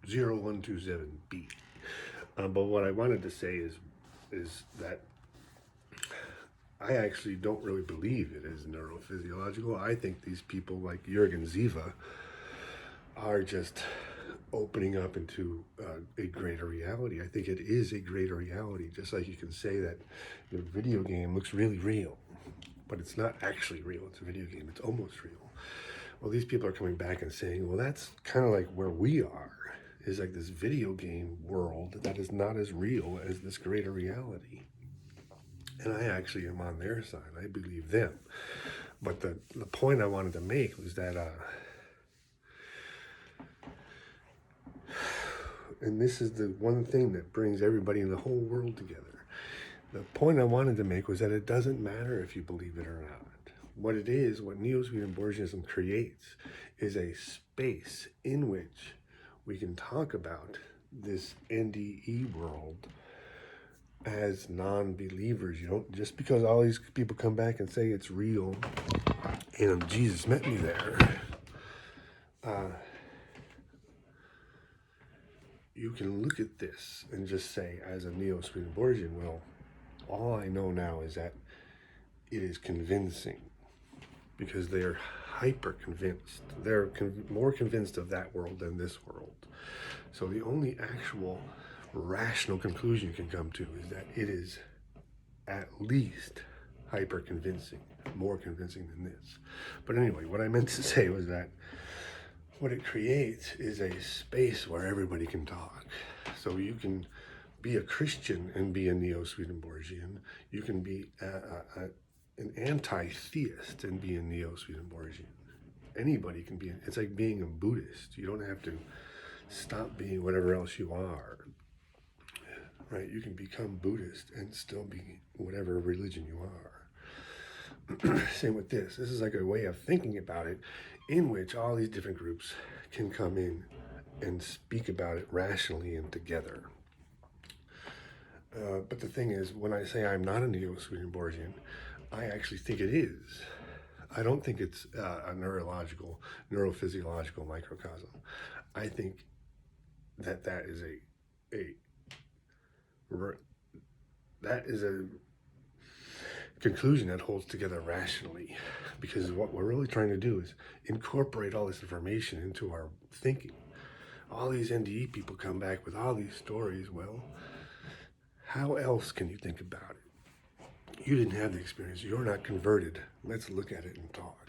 0127B. But what I wanted to say is that I actually don't really believe it is neurophysiological. I think these people like Jürgen Ziva are just opening up into a greater reality. I think it is a greater reality, just like you can say that the video game looks really real, but it's not actually real. It's a video game. It's almost real. Well, these people are coming back and saying, well, that's kind of like where we are, is like this video game world that is not as real as this greater reality. And I actually am on their side. I believe them. But the point I wanted to make was that, and this is the one thing that brings everybody in the whole world together. The point I wanted to make was that it doesn't matter if you believe it or not. What it is, what Neo-Swedenborgianism creates, is a space in which we can talk about this NDE world as non-believers. You don't, just because all these people come back and say it's real, and Jesus met me there, you can look at this and just say, as a Neo-Swedenborgian, well, all I know now is that it is convincing, because they are hyper convinced. They're more convinced of that world than this world. So the only actual rational conclusion you can come to is that it is at least hyper convincing, more convincing than this. But anyway, what I meant to say was that what it creates is a space where everybody can talk. So you can be a Christian and be a Neo-Swedenborgian. You can be an anti-theist and be a Neo-Swedenborgian. Anybody can be. It's like being a Buddhist. You don't have to stop being whatever else you are. Right? You can become Buddhist and still be whatever religion you are. Same with this. This is like a way of thinking about it in which all these different groups can come in and speak about it rationally and together. But the thing is, when I say I'm not a Neo-Swedenborgian, I actually think it is. I don't think it's a neurophysiological microcosm. I think that is a conclusion that holds together rationally, because what we're really trying to do is incorporate all this information into our thinking. All these NDE people come back with all these stories. Well, how else can you think about it? You didn't have the experience. You're not converted. Let's look at it and talk.